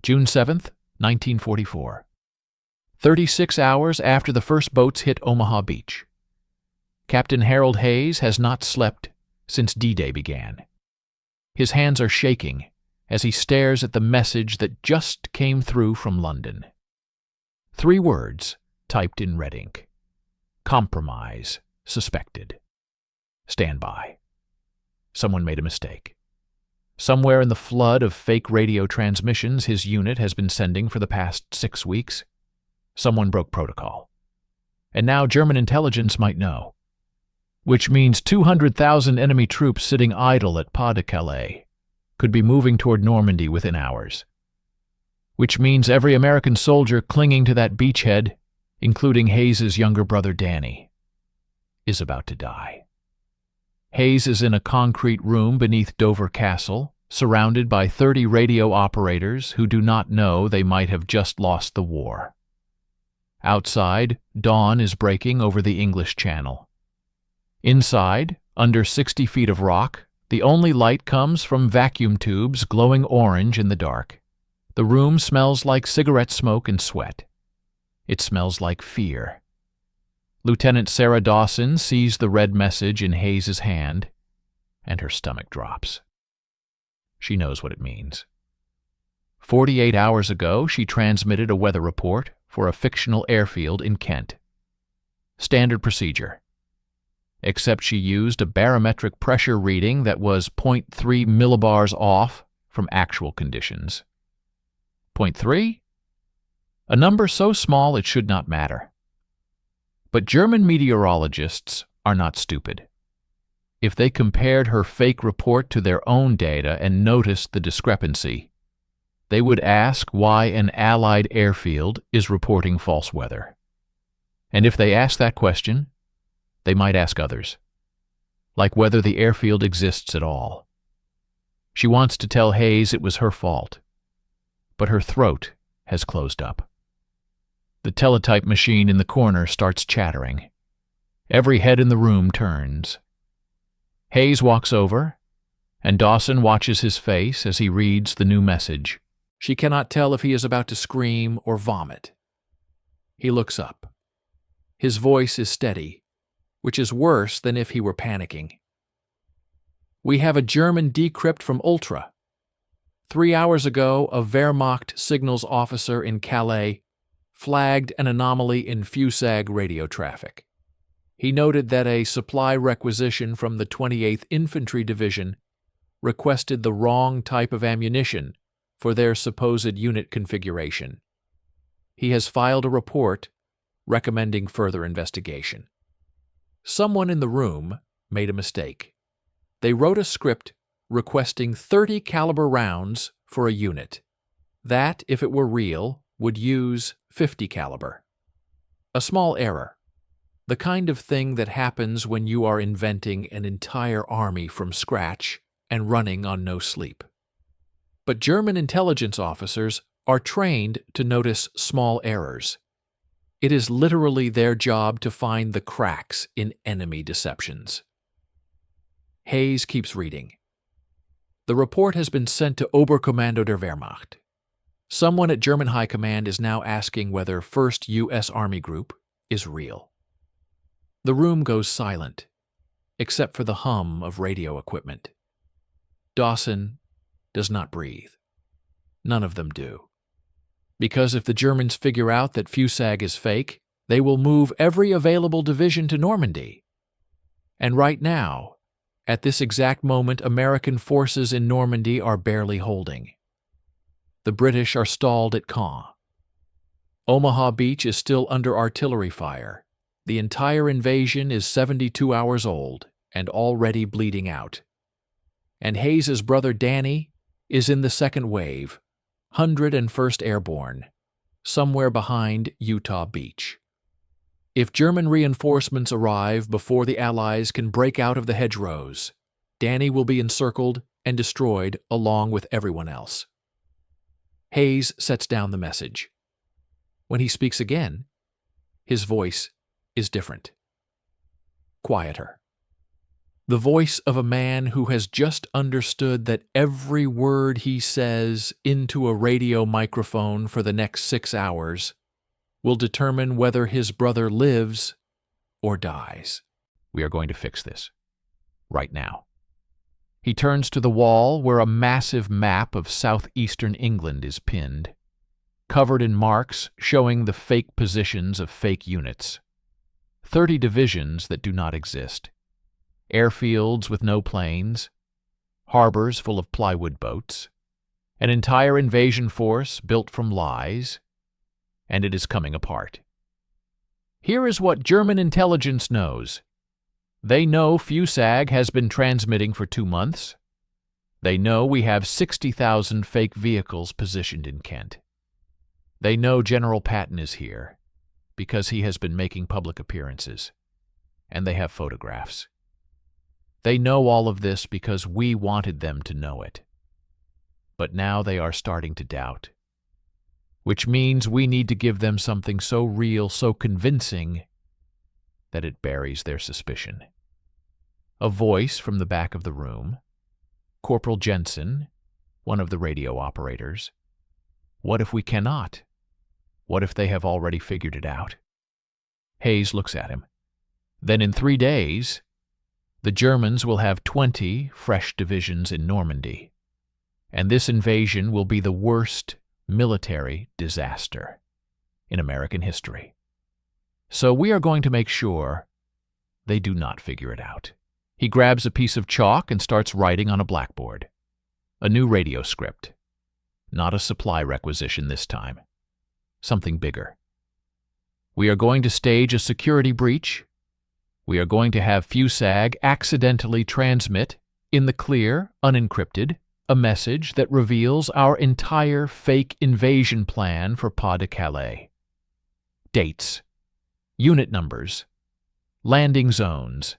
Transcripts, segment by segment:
June 7th, 1944. 36 hours after the first boats hit Omaha Beach. Captain Harold Hayes has not slept since D-Day began. His hands are shaking as he stares at the message that just came through from London. 3 words typed in red ink. Compromise suspected. Stand by. Someone made a mistake. Somewhere in the flood of fake radio transmissions his unit has been sending for the past 6 weeks, someone broke protocol. And now German intelligence might know. Which means 200,000 enemy troops sitting idle at Pas de Calais could be moving toward Normandy within hours. Which means every American soldier clinging to that beachhead, including Hayes's younger brother Danny, is about to die. Hayes is in a concrete room beneath Dover Castle, surrounded by 30 radio operators who do not know they might have just lost the war. Outside, dawn is breaking over the English Channel. Inside, under 60 feet of rock, the only light comes from vacuum tubes glowing orange in the dark. The room smells like cigarette smoke and sweat. It smells like fear. Lieutenant Sarah Dawson sees the red message in Hayes's hand, and her stomach drops. She knows what it means. 48 hours ago, she transmitted a weather report for a fictional airfield in Kent. Standard procedure. Except she used a barometric pressure reading that was 0.3 millibars off from actual conditions. 0.3? A number so small it should not matter. But German meteorologists are not stupid. If they compared her fake report to their own data and noticed the discrepancy, they would ask why an Allied airfield is reporting false weather. And if they ask that question, they might ask others, like whether the airfield exists at all. She wants to tell Hayes it was her fault, but her throat has closed up. The teletype machine in the corner starts chattering. Every head in the room turns. Hayes walks over, and Dawson watches his face as he reads the new message. She cannot tell if he is about to scream or vomit. He looks up. His voice is steady, which is worse than if he were panicking. We have a German decrypt from Ultra. 3 hours ago, a Wehrmacht signals officer in Calais flagged an anomaly in FUSAG radio traffic. He noted that a supply requisition from the 28th Infantry Division requested the wrong type of ammunition for their supposed unit configuration. He has filed a report recommending further investigation. Someone in the room made a mistake. They wrote a script requesting 30 caliber rounds for a unit. That, if it were real, would use 50 caliber. A small error. The kind of thing that happens when you are inventing an entire army from scratch and running on no sleep. But German intelligence officers are trained to notice small errors. It is literally their job to find the cracks in enemy deceptions. Hayes keeps reading. The report has been sent to Oberkommando der Wehrmacht. Someone at German High Command is now asking whether 1st U.S. Army Group is real. The room goes silent, except for the hum of radio equipment. Dawson does not breathe. None of them do. Because if the Germans figure out that FUSAG is fake, they will move every available division to Normandy. And right now, at this exact moment, American forces in Normandy are barely holding. The British are stalled at Caen. Omaha Beach is still under artillery fire. The entire invasion is 72 hours old and already bleeding out. And Hayes's brother Danny is in the second wave, 101st Airborne, somewhere behind Utah Beach. If German reinforcements arrive before the Allies can break out of the hedgerows, Danny will be encircled and destroyed along with everyone else. Hayes sets down the message. When he speaks again, his voice is different. Quieter. The voice of a man who has just understood that every word he says into a radio microphone for the next 6 hours will determine whether his brother lives or dies. We are going to fix this. Right now. He turns to the wall where a massive map of southeastern England is pinned, covered in marks showing the fake positions of fake units. 30 divisions that do not exist. Airfields with no planes, harbors full of plywood boats, an entire invasion force built from lies, and it is coming apart. Here is what German intelligence knows. They know FUSAG has been transmitting for 2 months. They know we have 60,000 fake vehicles positioned in Kent. They know General Patton is here because he has been making public appearances, and they have photographs. They know all of this because we wanted them to know it. But now they are starting to doubt, which means we need to give them something so real, so convincing, that it buries their suspicion. A voice from the back of the room. Corporal Jensen, one of the radio operators. What if we cannot? What if they have already figured it out? Hayes looks at him. Then in 3 days, the Germans will have 20 fresh divisions in Normandy, and this invasion will be the worst military disaster in American history. So we are going to make sure they do not figure it out. He grabs a piece of chalk and starts writing on a blackboard. A new radio script. Not a supply requisition this time. Something bigger. We are going to stage a security breach. We are going to have FUSAG accidentally transmit, in the clear, unencrypted, a message that reveals our entire fake invasion plan for Pas-de-Calais. Dates, unit numbers, landing zones,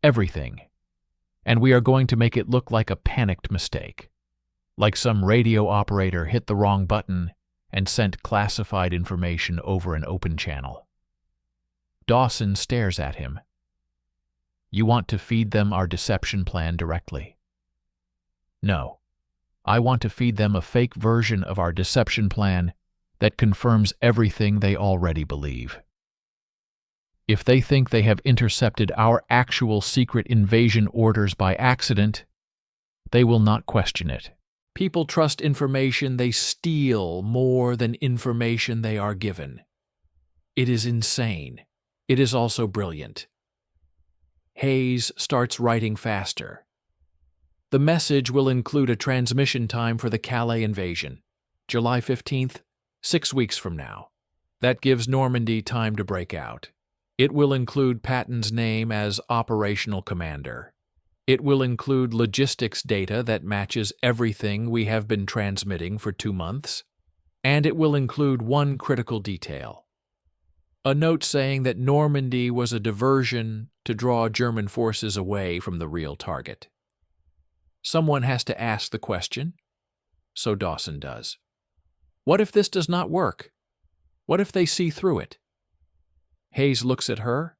everything. And we are going to make it look like a panicked mistake, like some radio operator hit the wrong button and sent classified information over an open channel. Dawson stares at him. You want to feed them our deception plan directly? No. I want to feed them a fake version of our deception plan that confirms everything they already believe. If they think they have intercepted our actual secret invasion orders by accident, they will not question it. People trust information they steal more than information they are given. It is insane. It is also brilliant. Hayes starts writing faster. The message will include a transmission time for the Calais invasion, July 15th, 6 weeks from now. That gives Normandy time to break out. It will include Patton's name as operational commander. It will include logistics data that matches everything we have been transmitting for 2 months. And it will include one critical detail. A note saying that Normandy was a diversion to draw German forces away from the real target. Someone has to ask the question, so Dawson does. What if this does not work? What if they see through it? Hayes looks at her,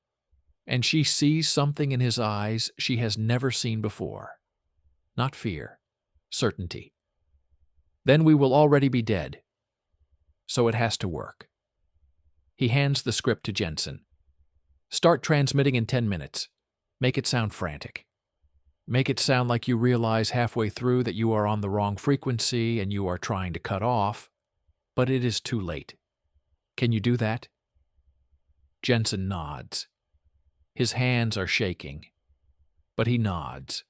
and she sees something in his eyes she has never seen before. Not fear, certainty. Then we will already be dead. So it has to work. He hands the script to Jensen. Start transmitting in 10 minutes. Make it sound frantic. Make it sound like you realize halfway through that you are on the wrong frequency and you are trying to cut off, but it is too late. Can you do that? Jensen nods. His hands are shaking, but he nods.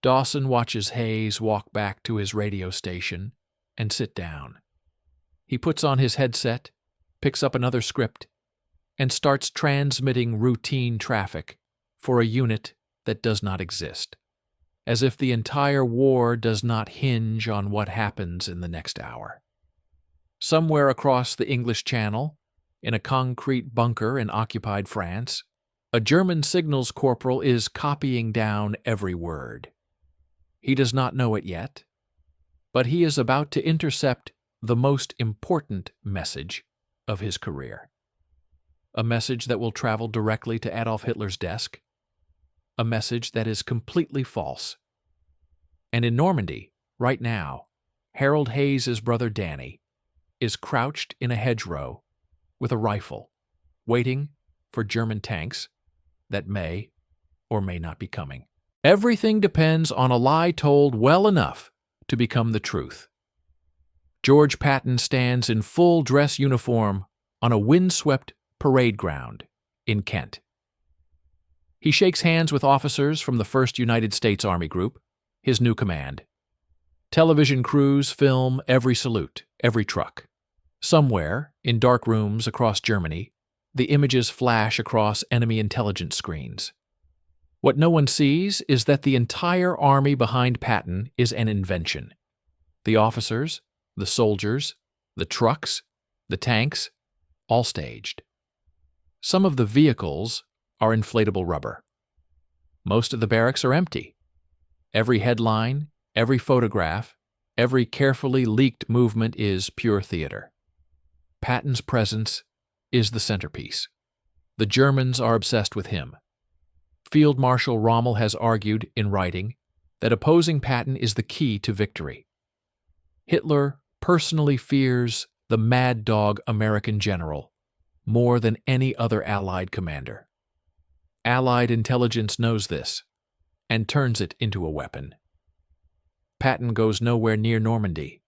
Dawson watches Hayes walk back to his radio station and sit down. He puts on his headset, picks up another script, and starts transmitting routine traffic for a unit that does not exist, as if the entire war does not hinge on what happens in the next hour. Somewhere across the English Channel, in a concrete bunker in occupied France, a German signals corporal is copying down every word. He does not know it yet, but he is about to intercept the most important message of his career. A message that will travel directly to Adolf Hitler's desk, a message that is completely false. And in Normandy, right now, Harold Hayes' brother Danny is crouched in a hedgerow with a rifle, waiting for German tanks that may or may not be coming. Everything depends on a lie told well enough to become the truth. George Patton stands in full dress uniform on a windswept parade ground in Kent. He shakes hands with officers from the 1st United States Army Group, his new command. Television crews film every salute, every truck. Somewhere, in dark rooms across Germany, the images flash across enemy intelligence screens. What no one sees is that the entire army behind Patton is an invention. The officers, the soldiers, the trucks, the tanks, all staged. Some of the vehicles are inflatable rubber. Most of the barracks are empty. Every headline, every photograph, every carefully leaked movement is pure theater. Patton's presence is the centerpiece. The Germans are obsessed with him. Field Marshal Rommel has argued, in writing, that opposing Patton is the key to victory. Hitler personally fears the mad dog American general more than any other Allied commander. Allied intelligence knows this and turns it into a weapon. Patton goes nowhere near Normandy.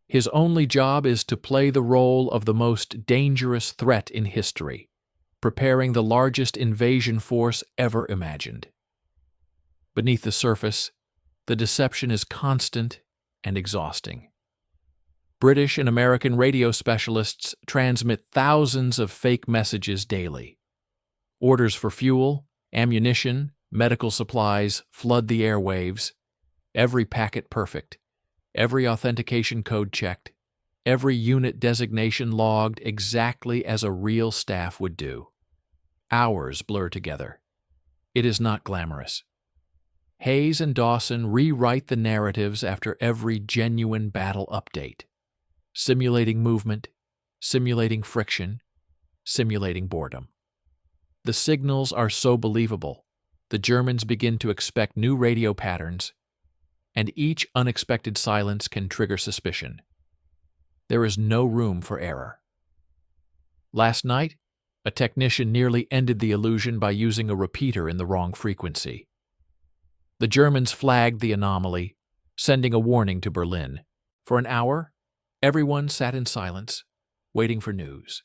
His only job is to play the role of the most dangerous threat in history, preparing the largest invasion force ever imagined. Beneath the surface, the deception is constant and exhausting. British and American radio specialists transmit thousands of fake messages daily. Orders for fuel, ammunition, medical supplies flood the airwaves, every packet perfect, every authentication code checked, every unit designation logged exactly as a real staff would do. Hours blur together. It is not glamorous. Hayes and Dawson rewrite the narratives after every genuine battle update, simulating movement, simulating friction, simulating boredom. The signals are so believable, the Germans begin to expect new radio patterns, and each unexpected silence can trigger suspicion. There is no room for error. Last night, a technician nearly ended the illusion by using a repeater in the wrong frequency. The Germans flagged the anomaly, sending a warning to Berlin. For an hour, everyone sat in silence, waiting for news.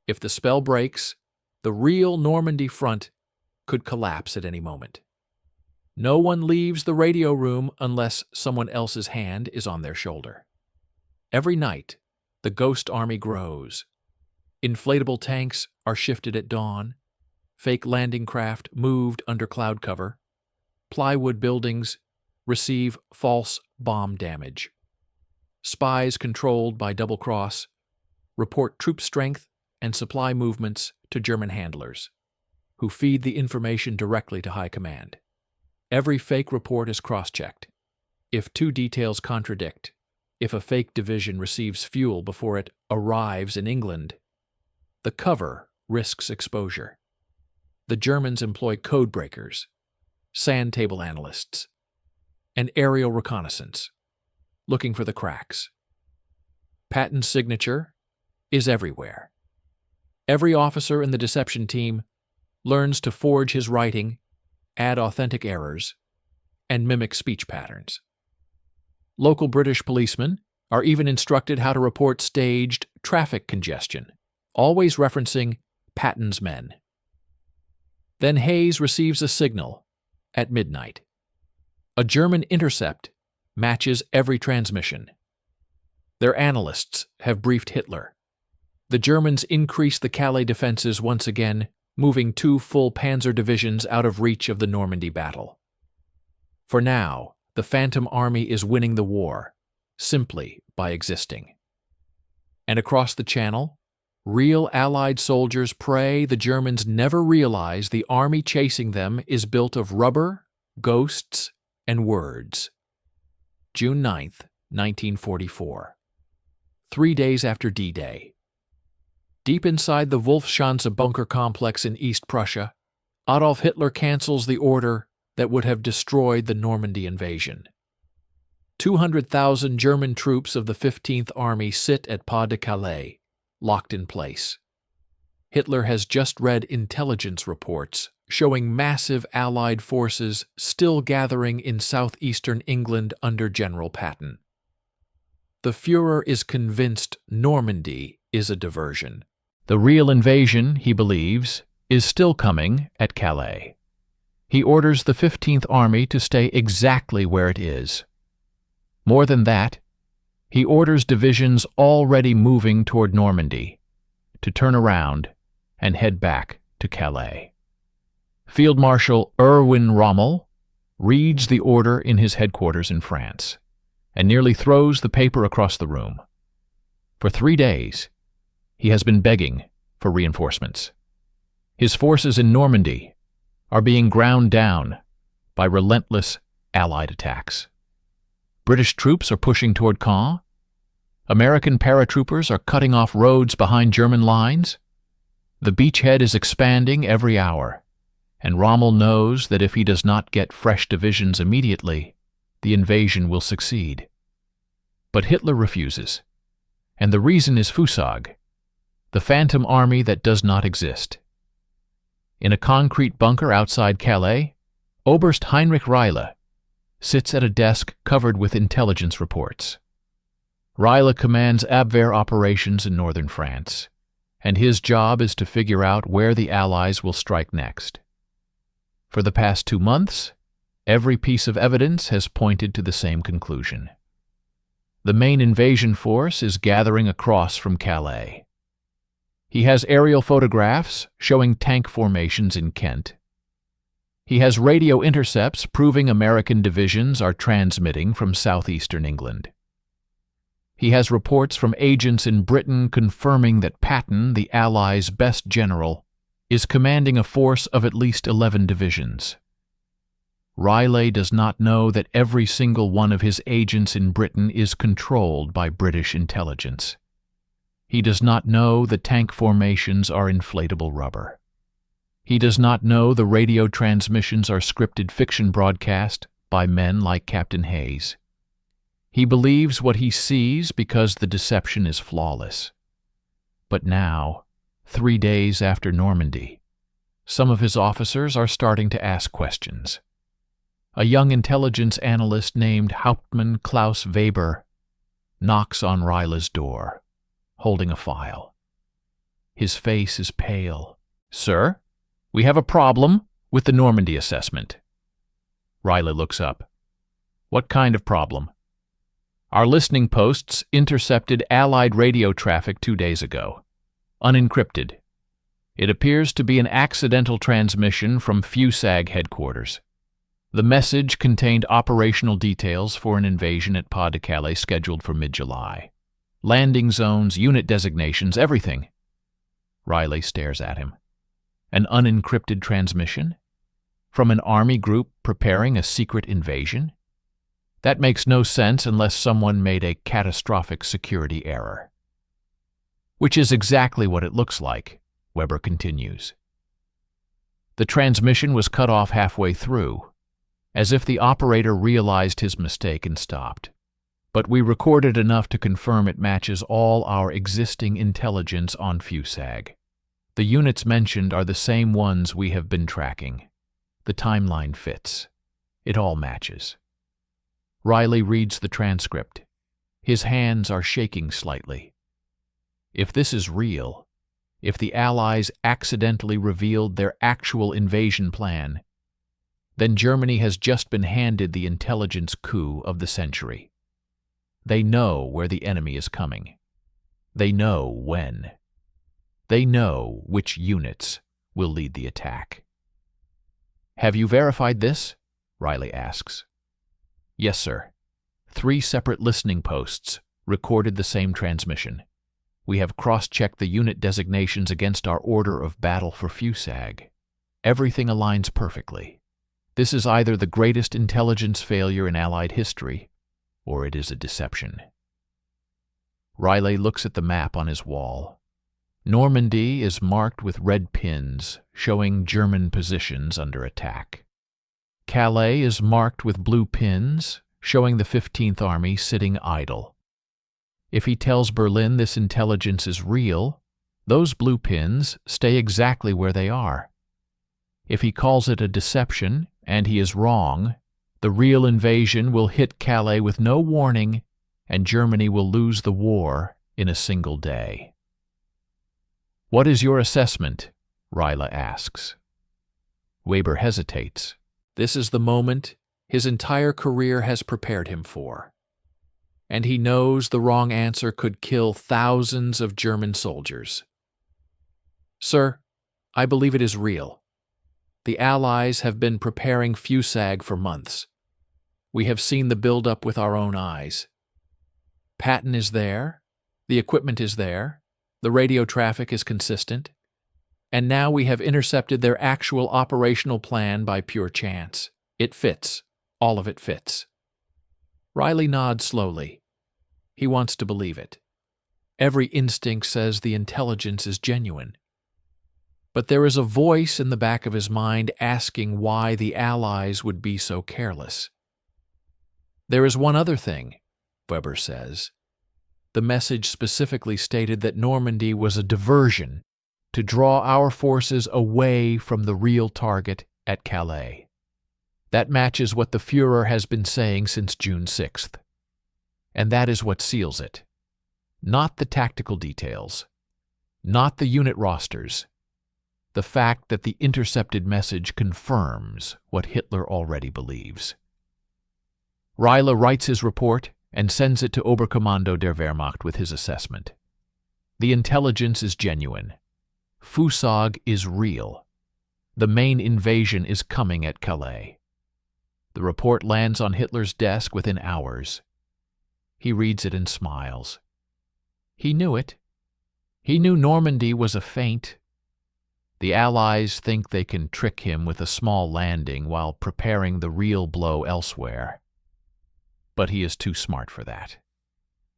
If the spell breaks, the real Normandy front could collapse at any moment. No one leaves the radio room unless someone else's hand is on their shoulder. Every night, the ghost army grows. Inflatable tanks are shifted at dawn, fake landing craft moved under cloud cover, plywood buildings receive false bomb damage. Spies controlled by double-cross report troop strength and supply movements to German handlers, who feed the information directly to high command. Every fake report is cross-checked. If two details contradict, if a fake division receives fuel before it arrives in England, the cover risks exposure. The Germans employ code breakers, sand table analysts, and aerial reconnaissance, looking for the cracks. Patton's signature is everywhere. Every officer in the deception team learns to forge his writing, add authentic errors, and mimic speech patterns. Local British policemen are even instructed how to report staged traffic congestion, always referencing Patton's men. Then Hayes receives a signal at midnight. A German intercept matches every transmission. Their analysts have briefed Hitler. The Germans increase the Calais defenses once again, moving 2 full panzer divisions out of reach of the Normandy battle. For now, the Phantom Army is winning the war, simply by existing. And across the Channel, real Allied soldiers pray the Germans never realize the army chasing them is built of rubber, ghosts, and words. June 9th, 1944. 3 days after D-Day. Deep inside the Wolfschanze bunker complex in East Prussia, Adolf Hitler cancels the order that would have destroyed the Normandy invasion. 200,000 German troops of the 15th Army sit at Pas-de-Calais, locked in place. Hitler has just read intelligence reports showing massive Allied forces still gathering in southeastern England under General Patton. The Führer is convinced Normandy is a diversion. The real invasion, he believes, is still coming at Calais. He orders the 15th Army to stay exactly where it is. More than that, he orders divisions already moving toward Normandy to turn around and head back to Calais. Field Marshal Erwin Rommel reads the order in his headquarters in France and nearly throws the paper across the room. For 3 days, he has been begging for reinforcements. His forces in Normandy are being ground down by relentless Allied attacks. British troops are pushing toward Caen. American paratroopers are cutting off roads behind German lines. The beachhead is expanding every hour, and Rommel knows that if he does not get fresh divisions immediately, the invasion will succeed. But Hitler refuses, and the reason is Fusag, the phantom army that does not exist. In a concrete bunker outside Calais, Oberst Heinrich Reile sits at a desk covered with intelligence reports. Reile commands Abwehr operations in northern France, and his job is to figure out where the Allies will strike next. For the past 2 months, every piece of evidence has pointed to the same conclusion. The main invasion force is gathering across from Calais. He has aerial photographs showing tank formations in Kent. He has radio intercepts proving American divisions are transmitting from southeastern England. He has reports from agents in Britain confirming that Patton, the Allies' best general, is commanding a force of at least 11 divisions. Reile does not know that every single one of his agents in Britain is controlled by British intelligence. He does not know the tank formations are inflatable rubber. He does not know the radio transmissions are scripted fiction broadcast by men like Captain Hayes. He believes what he sees because the deception is flawless. But now, 3 days after Normandy, some of his officers are starting to ask questions. A young intelligence analyst named Hauptmann Klaus Weber knocks on Reile's door, holding a file. His face is pale. "Sir, we have a problem with the Normandy assessment." Reile looks up. "What kind of problem?" "Our listening posts intercepted Allied radio traffic 2 days ago. Unencrypted. It appears to be an accidental transmission from Fusag headquarters. The message contained operational details for an invasion at Pas-de-Calais scheduled for mid-July. Landing zones, unit designations, everything." Reile stares at him. "An unencrypted transmission? From an army group preparing a secret invasion? That makes no sense unless someone made a catastrophic security error." "Which is exactly what it looks like," Weber continues. "The transmission was cut off halfway through, as if the operator realized his mistake and stopped. But we recorded enough to confirm it matches all our existing intelligence on Fusag. The units mentioned are the same ones we have been tracking. The timeline fits. It all matches." Reile reads the transcript. His hands are shaking slightly. If this is real, if the Allies accidentally revealed their actual invasion plan, then Germany has just been handed the intelligence coup of the century. They know where the enemy is coming. They know when. They know which units will lead the attack. "Have you verified this?" Reile asks. "Yes, sir. 3 separate listening posts recorded the same transmission. We have cross-checked the unit designations against our order of battle for Fusag. Everything aligns perfectly. This is either the greatest intelligence failure in Allied history, or it is a deception." Reile looks at the map on his wall. Normandy is marked with red pins, showing German positions under attack. Calais is marked with blue pins, showing the 15th Army sitting idle. If he tells Berlin this intelligence is real, those blue pins stay exactly where they are. If he calls it a deception, and he is wrong, the real invasion will hit Calais with no warning, and Germany will lose the war in a single day. "What is your assessment?" Reille asks. Weber hesitates. This is the moment his entire career has prepared him for. And he knows the wrong answer could kill thousands of German soldiers. "Sir, I believe it is real. The Allies have been preparing Fusag for months. We have seen the build-up with our own eyes. Patton is there, the equipment is there, the radio traffic is consistent, and now we have intercepted their actual operational plan by pure chance. It fits. All of it fits." Reille nods slowly. He wants to believe it. Every instinct says the intelligence is genuine. But there is a voice in the back of his mind asking why the Allies would be so careless. "There is one other thing," Weber says. "The message specifically stated that Normandy was a diversion to draw our forces away from the real target at Calais. That matches what the Führer has been saying since June 6th. And that is what seals it. Not the tactical details, not the unit rosters. The fact that the intercepted message confirms what Hitler already believes." Reille writes his report and sends it to Oberkommando der Wehrmacht with his assessment. The intelligence is genuine. Fusag is real. The main invasion is coming at Calais. The report lands on Hitler's desk within hours. He reads it and smiles. He knew it. He knew Normandy was a feint. The Allies think they can trick him with a small landing while preparing the real blow elsewhere. But he is too smart for that.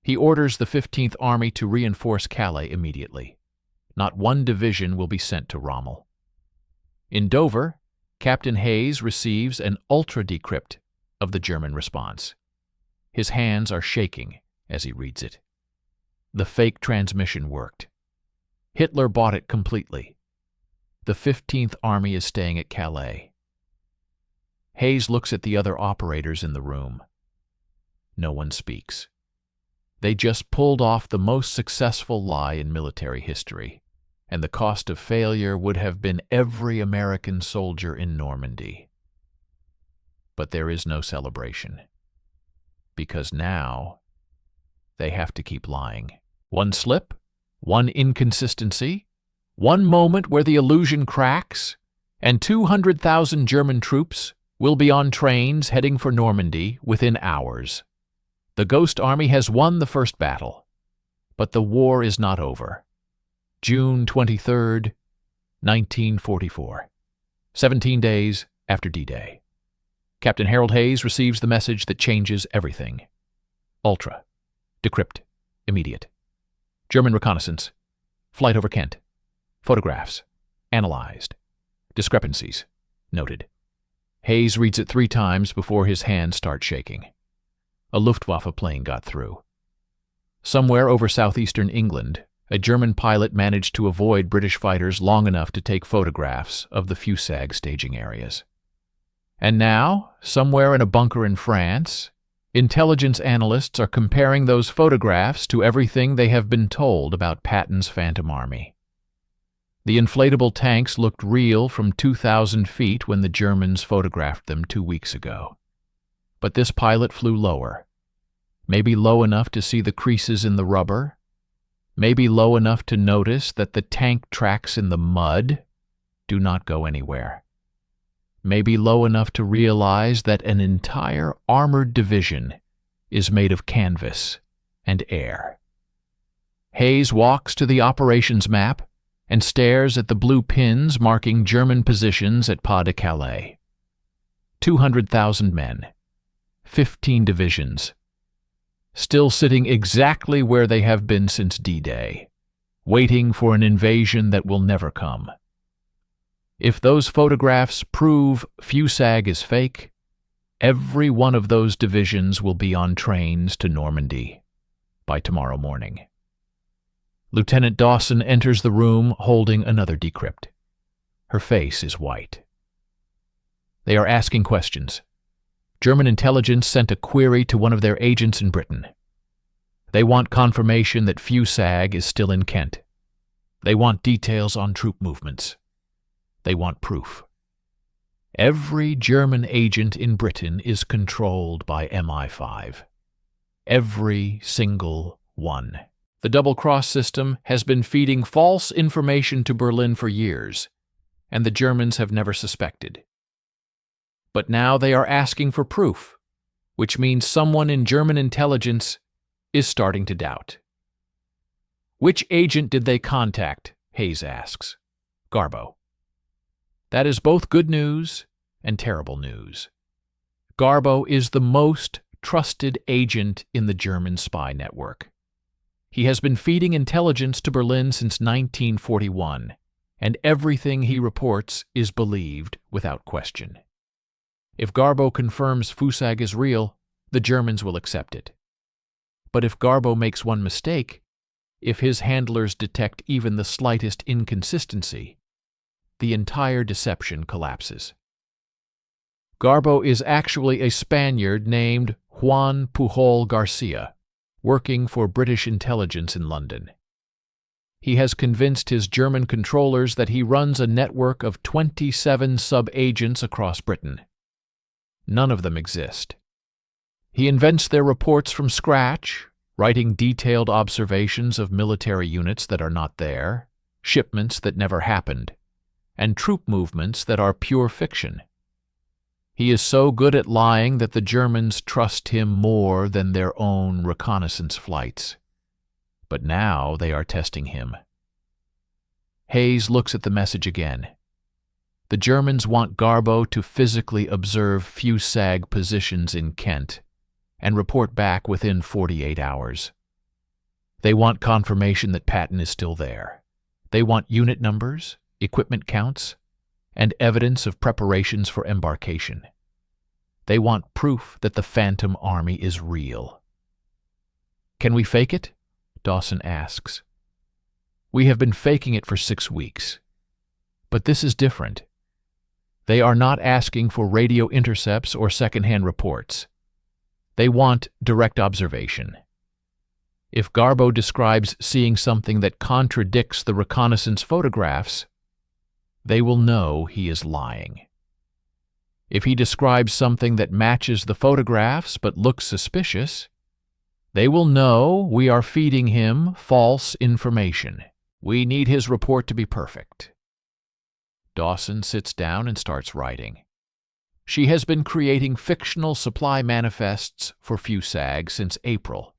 He orders the 15th Army to reinforce Calais immediately. Not one division will be sent to Rommel. In Dover, Captain Hayes receives an ultra-decrypt of the German response. His hands are shaking as he reads it. The fake transmission worked. Hitler bought it completely. The 15th Army is staying at Calais. Hayes looks at the other operators in the room. No one speaks. They just pulled off the most successful lie in military history, and the cost of failure would have been every American soldier in Normandy. But there is no celebration, because now they have to keep lying. One slip, one inconsistency, one moment where the illusion cracks, and 200,000 German troops will be on trains heading for Normandy within hours. The Ghost Army has won the first battle, but the war is not over. June 23rd, 1944. 17 days after D-Day. Captain Harold Hayes receives the message that changes everything. Ultra. Decrypt. Immediate. German reconnaissance. Flight over Kent. Photographs. Analyzed. Discrepancies. Noted. Hayes reads it 3 times before his hands start shaking. A Luftwaffe plane got through. Somewhere over southeastern England, a German pilot managed to avoid British fighters long enough to take photographs of the Fusag staging areas. And now, somewhere in a bunker in France, intelligence analysts are comparing those photographs to everything they have been told about Patton's Phantom Army. The inflatable tanks looked real from 2,000 feet when the Germans photographed them 2 weeks ago. But this pilot flew lower, maybe low enough to see the creases in the rubber, maybe low enough to notice that the tank tracks in the mud do not go anywhere, maybe low enough to realize that an entire armored division is made of canvas and air. Hayes walks to the operations map and stares at the blue pins marking German positions at Pas de Calais. 200,000 men. 15 divisions, still sitting exactly where they have been since D-Day, waiting for an invasion that will never come. If those photographs prove Fusag is fake, every one of those divisions will be on trains to Normandy by tomorrow morning. Lieutenant Dawson enters the room holding another decrypt. Her face is white. They are asking questions. German intelligence sent a query to one of their agents in Britain. They want confirmation that Fusag is still in Kent. They want details on troop movements. They want proof. Every German agent in Britain is controlled by MI5. Every single one. The double-cross system has been feeding false information to Berlin for years, and the Germans have never suspected. But now they are asking for proof, which means someone in German intelligence is starting to doubt. Which agent did they contact? Hayes asks. Garbo. That is both good news and terrible news. Garbo is the most trusted agent in the German spy network. He has been feeding intelligence to Berlin since 1941, and everything he reports is believed without question. If Garbo confirms Fusag is real, the Germans will accept it. But if Garbo makes one mistake, if his handlers detect even the slightest inconsistency, the entire deception collapses. Garbo is actually a Spaniard named Juan Pujol Garcia, working for British intelligence in London. He has convinced his German controllers that he runs a network of 27 sub-agents across Britain. None of them exist. He invents their reports from scratch, writing detailed observations of military units that are not there, shipments that never happened, and troop movements that are pure fiction. He is so good at lying that the Germans trust him more than their own reconnaissance flights. But now they are testing him. Hayes looks at the message again. The Germans want Garbo to physically observe Fusag positions in Kent and report back within 48 hours. They want confirmation that Patton is still there. They want unit numbers, equipment counts, and evidence of preparations for embarkation. They want proof that the Phantom Army is real. Can we fake it? Dawson asks. We have been faking it for 6 weeks. But this is different. They are not asking for radio intercepts or second-hand reports. They want direct observation. If Garbo describes seeing something that contradicts the reconnaissance photographs, they will know he is lying. If he describes something that matches the photographs but looks suspicious, they will know we are feeding him false information. We need his report to be perfect. Dawson sits down and starts writing. She has been creating fictional supply manifests for Fusag since April,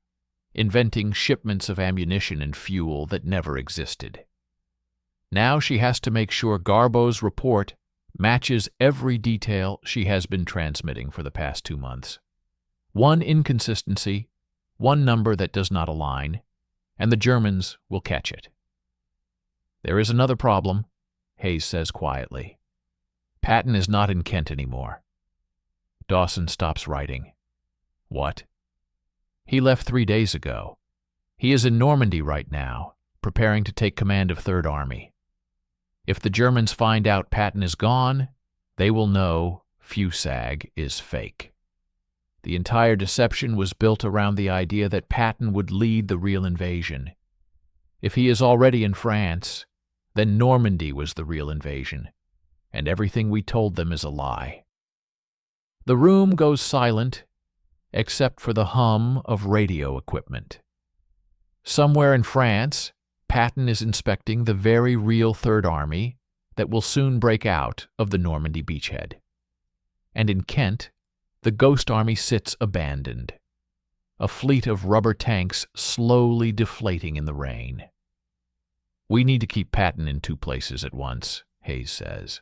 inventing shipments of ammunition and fuel that never existed. Now she has to make sure Garbo's report matches every detail she has been transmitting for the past 2 months. One inconsistency, one number that does not align, and the Germans will catch it. There is another problem, Hayes says quietly. Patton is not in Kent anymore. Dawson stops writing. What? He left 3 days ago. He is in Normandy right now, preparing to take command of Third Army. If the Germans find out Patton is gone, they will know Fusag is fake. The entire deception was built around the idea that Patton would lead the real invasion. If he is already in France, then Normandy was the real invasion, and everything we told them is a lie. The room goes silent, except for the hum of radio equipment. Somewhere in France, Patton is inspecting the very real Third Army that will soon break out of the Normandy beachhead. And in Kent, the Ghost Army sits abandoned, a fleet of rubber tanks slowly deflating in the rain. We need to keep Patton in 2 places at once, Hayes says.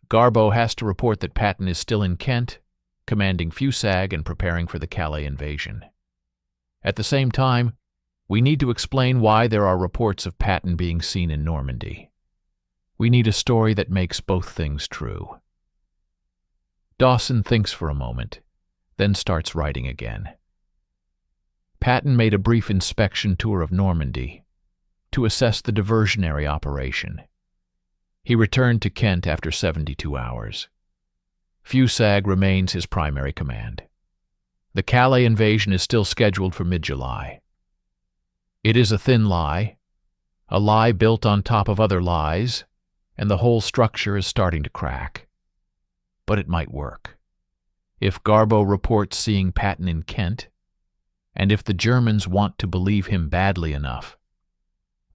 Garbo has to report that Patton is still in Kent, commanding Fusag and preparing for the Calais invasion. At the same time, We need to explain why there are reports of Patton being seen in Normandy. We need a story that makes both things true. Dawson thinks for a moment, then starts writing again. Patton made a brief inspection tour of Normandy to assess the diversionary operation. He returned to Kent after 72 hours. Fusag remains his primary command. The Calais invasion is still scheduled for mid-July. It is a thin lie, a lie built on top of other lies, and the whole structure is starting to crack. But it might work. If Garbo reports seeing Patton in Kent, and if the Germans want to believe him badly enough,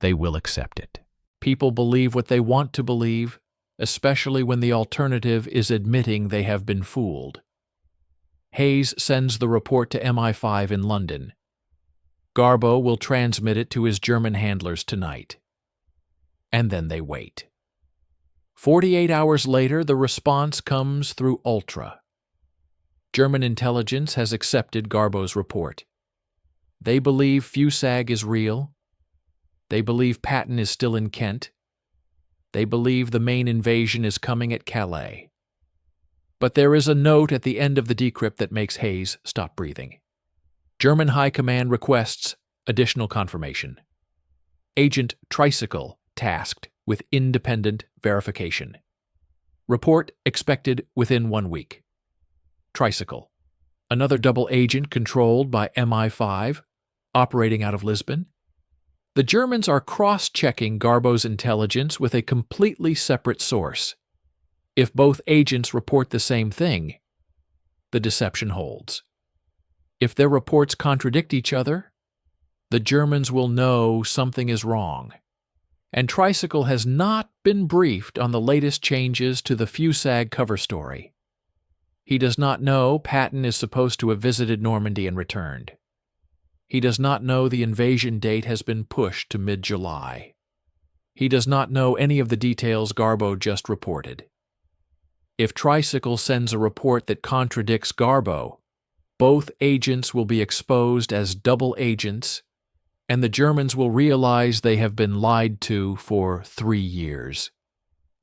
they will accept it. People believe what they want to believe, especially when the alternative is admitting they have been fooled. Hayes sends the report to MI5 in London. Garbo will transmit it to his German handlers tonight. And then they wait. 48 hours later, the response comes through Ultra. German intelligence has accepted Garbo's report. They believe Fusag is real. They believe Patton is still in Kent. They believe the main invasion is coming at Calais. But there is a note at the end of the decrypt that makes Hayes stop breathing. German High Command requests additional confirmation. Agent Tricycle tasked with independent verification. Report expected within 1 week. Tricycle, another double agent controlled by MI5, operating out of Lisbon. The Germans are cross-checking Garbo's intelligence with a completely separate source. If both agents report the same thing, the deception holds. If their reports contradict each other, the Germans will know something is wrong. And Tricycle has not been briefed on the latest changes to the Fusag cover story. He does not know Patton is supposed to have visited Normandy and returned. He does not know the invasion date has been pushed to mid-July. He does not know any of the details Garbo just reported. If Tricycle sends a report that contradicts Garbo, both agents will be exposed as double agents, and the Germans will realize they have been lied to for 3 years.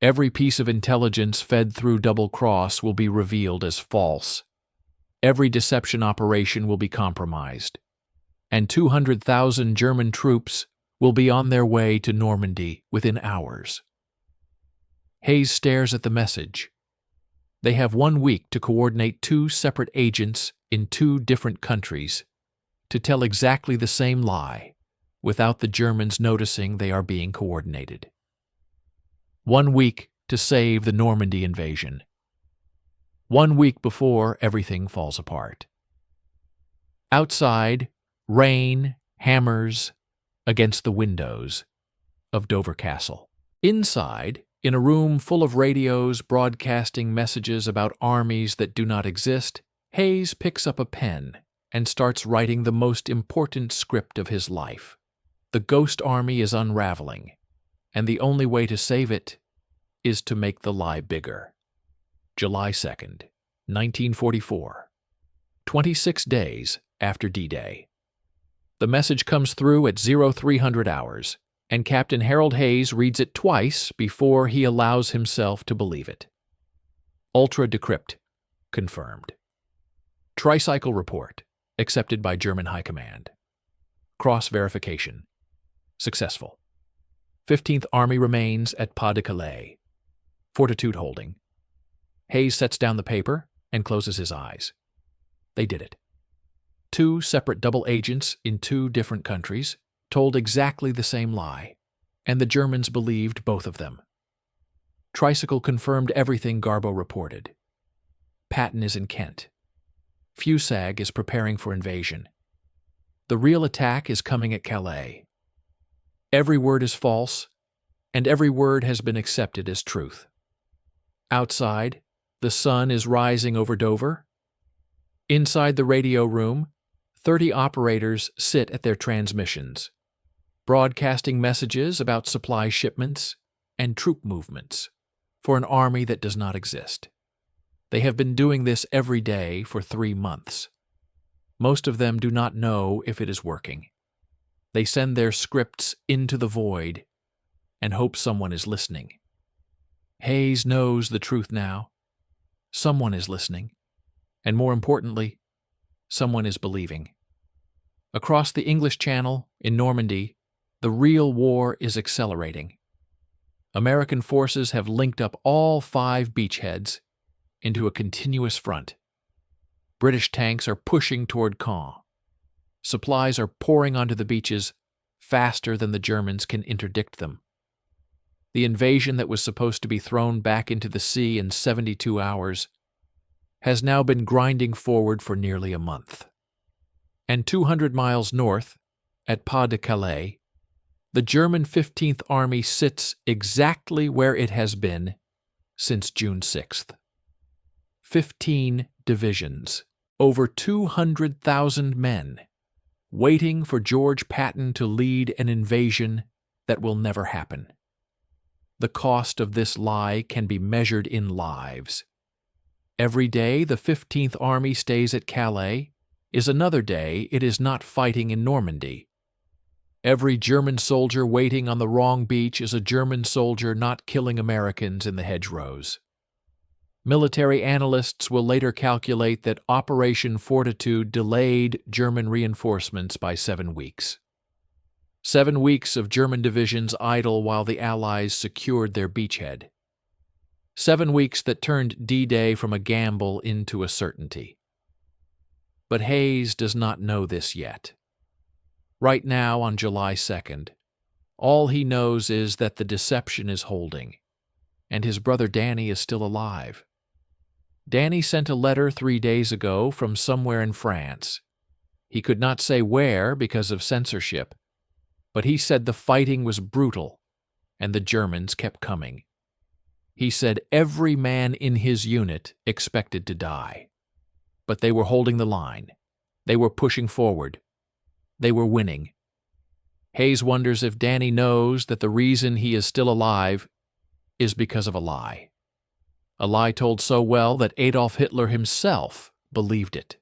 Every piece of intelligence fed through Double Cross will be revealed as false. Every deception operation will be compromised. And 200,000 German troops will be on their way to Normandy within hours. Hayes stares at the message. They have 1 week to coordinate 2 separate agents in 2 different countries to tell exactly the same lie without the Germans noticing they are being coordinated. 1 week to save the Normandy invasion. 1 week before everything falls apart. Outside, rain hammers against the windows of Dover Castle. Inside, in a room full of radios broadcasting messages about armies that do not exist, Hayes picks up a pen and starts writing the most important script of his life. The Ghost Army is unraveling, and the only way to save it is to make the lie bigger. July 2nd, 1944. 26 days after D-Day. The message comes through at 0300 hours, and Captain Harold Hayes reads it twice before he allows himself to believe it. Ultra decrypt, confirmed. Tricycle report, accepted by German High Command. Cross-verification, successful. 15th Army remains at Pas de Calais. Fortitude holding. Hayes sets down the paper and closes his eyes. They did it. 2 separate double agents in 2 different countries told exactly the same lie, and the Germans believed both of them. Tricycle confirmed everything Garbo reported. Patton is in Kent. Fusag is preparing for invasion. The real attack is coming at Calais. Every word is false, and every word has been accepted as truth. Outside, the sun is rising over Dover. Inside the radio room, 30 operators sit at their transmissions, broadcasting messages about supply shipments and troop movements for an army that does not exist. They have been doing this every day for 3 months. Most of them do not know if it is working. They send their scripts into the void and hope someone is listening. Hayes knows the truth now. Someone is listening, and more importantly, someone is believing. Across the English Channel, in Normandy, the real war is accelerating. American forces have linked up all 5 beachheads into a continuous front. British tanks are pushing toward Caen. Supplies are pouring onto the beaches faster than the Germans can interdict them. The invasion that was supposed to be thrown back into the sea in 72 hours has now been grinding forward for nearly a month. And 200 miles north, at Pas de Calais, the German 15th Army sits exactly where it has been since June 6th. 15 divisions, over 200,000 men, waiting for George Patton to lead an invasion that will never happen. The cost of this lie can be measured in lives. Every day the 15th Army stays at Calais is another day it is not fighting in Normandy. Every German soldier waiting on the wrong beach is a German soldier not killing Americans in the hedgerows. Military analysts will later calculate that Operation Fortitude delayed German reinforcements by 7 weeks. 7 weeks of German divisions idle while the Allies secured their beachhead. 7 weeks that turned D-Day from a gamble into a certainty. But Hayes does not know this yet. Right now, on July 2nd, all he knows is that the deception is holding, and his brother Danny is still alive. Danny sent a letter 3 days ago from somewhere in France. He could not say where because of censorship, but he said the fighting was brutal, and the Germans kept coming. He said every man in his unit expected to die. But they were holding the line. They were pushing forward. They were winning. Hayes wonders if Danny knows that the reason he is still alive is because of a lie. A lie told so well that Adolf Hitler himself believed it.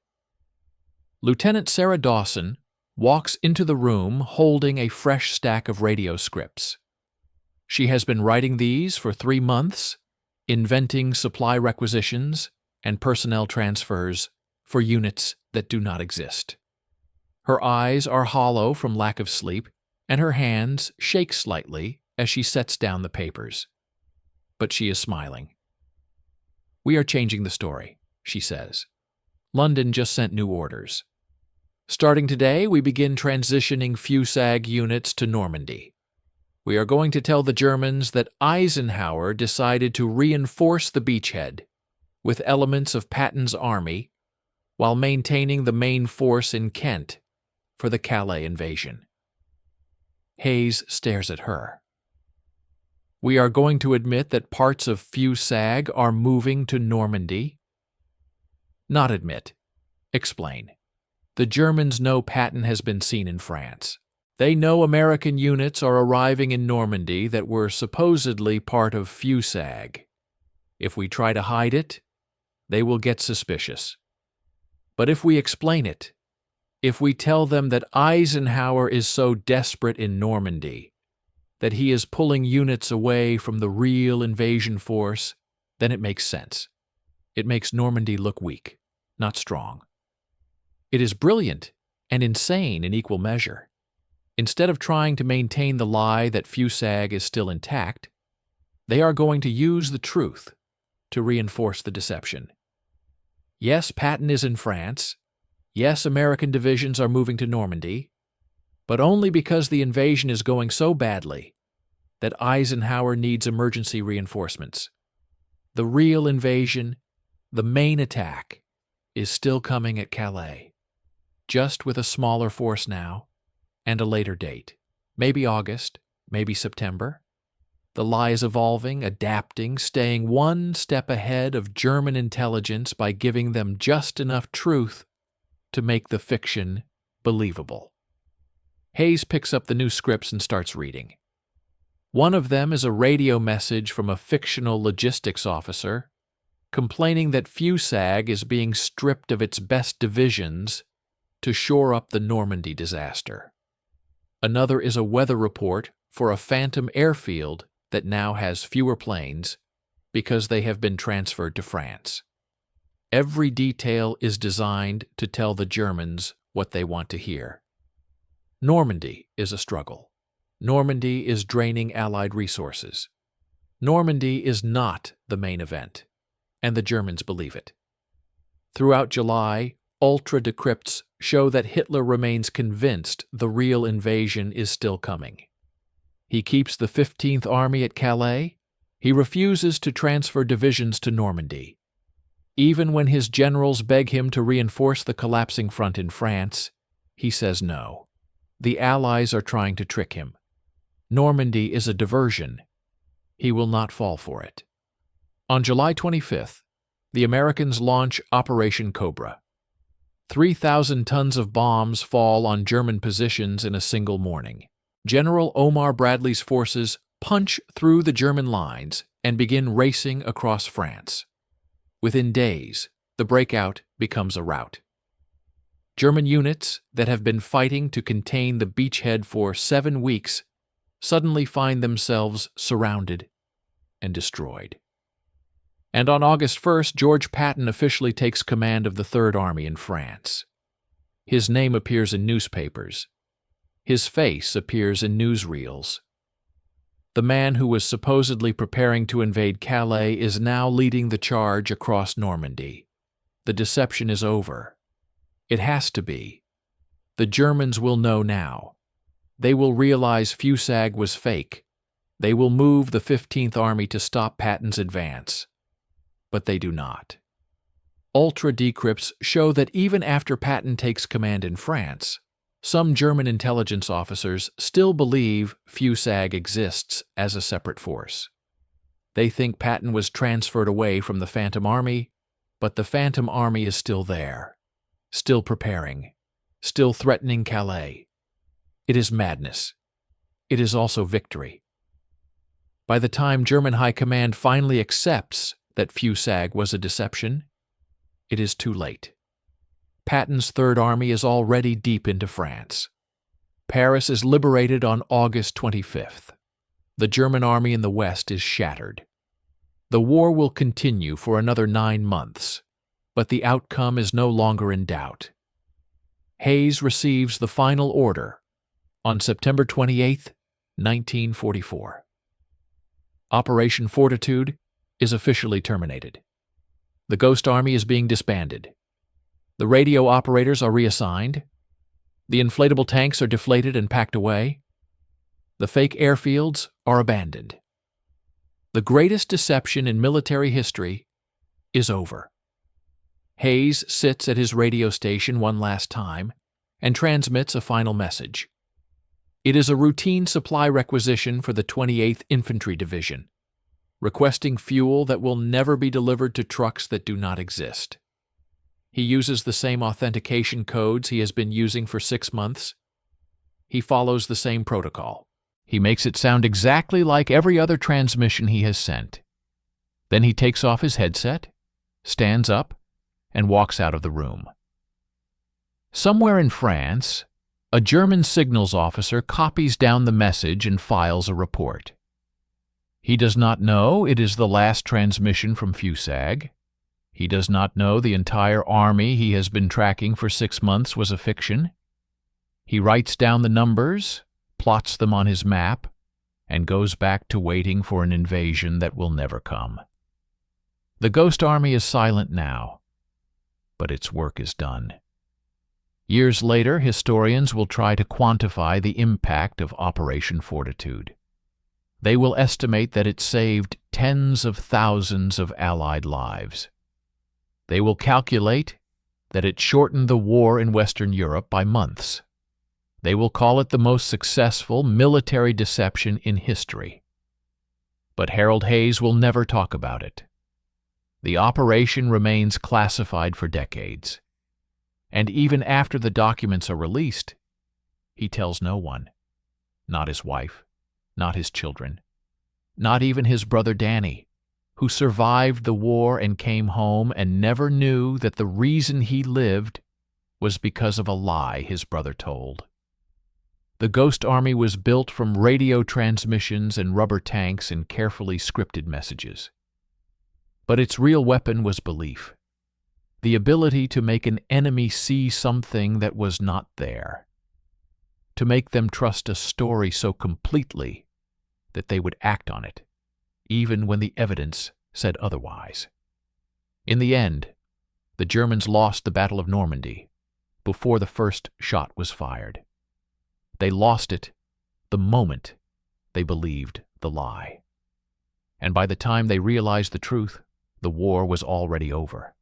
Lieutenant Sarah Dawson walks into the room holding a fresh stack of radio scripts. She has been writing these for 3 months, inventing supply requisitions and personnel transfers for units that do not exist. Her eyes are hollow from lack of sleep, and her hands shake slightly as she sets down the papers. But she is smiling. "We are changing the story," she says. "London just sent new orders. Starting today, we begin transitioning FUSAG units to Normandy. We are going to tell the Germans that Eisenhower decided to reinforce the beachhead with elements of Patton's army while maintaining the main force in Kent for the Calais invasion." Hayes stares at her. "We are going to admit that parts of FUSAG are moving to Normandy?" "Not admit. Explain. The Germans know Patton has been seen in France. They know American units are arriving in Normandy that were supposedly part of FUSAG. If we try to hide it, they will get suspicious. But if we explain it, if we tell them that Eisenhower is so desperate in Normandy, that he is pulling units away from the real invasion force, then it makes sense. It makes Normandy look weak, not strong. It is brilliant and insane in equal measure. Instead of trying to maintain the lie that FUSAG is still intact, they are going to use the truth to reinforce the deception. Yes, Patton is in France. Yes, American divisions are moving to Normandy, but only because the invasion is going so badly that Eisenhower needs emergency reinforcements. The real invasion, the main attack, is still coming at Calais, just with a smaller force now, and a later date, maybe August, maybe September. The lie is evolving, adapting, staying one step ahead of German intelligence by giving them just enough truth to make the fiction believable. Hayes picks up the new scripts and starts reading. One of them is a radio message from a fictional logistics officer complaining that FUSAG is being stripped of its best divisions to shore up the Normandy disaster. Another is a weather report for a phantom airfield that now has fewer planes because they have been transferred to France. Every detail is designed to tell the Germans what they want to hear. Normandy is a struggle. Normandy is draining Allied resources. Normandy is not the main event, and the Germans believe it. Throughout July, ultra-decrypts show that Hitler remains convinced the real invasion is still coming. He keeps the 15th Army at Calais. He refuses to transfer divisions to Normandy. Even when his generals beg him to reinforce the collapsing front in France, he says no. The Allies are trying to trick him. Normandy is a diversion. He will not fall for it. On July 25th, the Americans launch Operation Cobra. 3,000 tons of bombs fall on German positions in a single morning. General Omar Bradley's forces punch through the German lines and begin racing across France. Within days, the breakout becomes a rout. German units that have been fighting to contain the beachhead for 7 weeks suddenly find themselves surrounded and destroyed. And on August 1st, George Patton officially takes command of the Third Army in France. His name appears in newspapers. His face appears in newsreels. The man who was supposedly preparing to invade Calais is now leading the charge across Normandy. The deception is over. It has to be. The Germans will know now. They will realize Fusag was fake. They will move the 15th Army to stop Patton's advance. But they do not. Ultra-decrypts show that even after Patton takes command in France, some German intelligence officers still believe Fusag exists as a separate force. They think Patton was transferred away from the Phantom Army, but the Phantom Army is still there, still preparing, still threatening Calais. It is madness. It is also victory. By the time German High Command finally accepts that Fusag was a deception, it is too late. Patton's Third Army is already deep into France. Paris is liberated on August 25th. The German army in the West is shattered. The war will continue for another 9 months, but the outcome is no longer in doubt. Hayes receives the final order on September 28, 1944. Operation Fortitude is officially terminated. The Ghost Army is being disbanded. The radio operators are reassigned. The inflatable tanks are deflated and packed away. The fake airfields are abandoned. The greatest deception in military history is over. Hayes sits at his radio station one last time and transmits a final message. It is a routine supply requisition for the 28th Infantry Division, requesting fuel that will never be delivered to trucks that do not exist. He uses the same authentication codes he has been using for 6 months. He follows the same protocol. He makes it sound exactly like every other transmission he has sent. Then he takes off his headset, stands up, and walks out of the room. Somewhere in France, a German signals officer copies down the message and files a report. He does not know it is the last transmission from Fusag. He does not know the entire army he has been tracking for 6 months was a fiction. He writes down the numbers, plots them on his map, and goes back to waiting for an invasion that will never come. The Ghost Army is silent now, but its work is done. Years later, historians will try to quantify the impact of Operation Fortitude. They will estimate that it saved tens of thousands of Allied lives. They will calculate that it shortened the war in Western Europe by months. They will call it the most successful military deception in history. But Harold Hayes will never talk about it. The operation remains classified for decades. And even after the documents are released, he tells no one. Not his wife, not his children, not even his brother Danny, who survived the war and came home and never knew that the reason he lived was because of a lie his brother told. The Ghost Army was built from radio transmissions and rubber tanks and carefully scripted messages. But its real weapon was belief. The ability to make an enemy see something that was not there. To make them trust a story so completely that they would act on it, even when the evidence said otherwise. In the end, the Germans lost the Battle of Normandy before the first shot was fired. They lost it the moment they believed the lie. And by the time they realized the truth, the war was already over.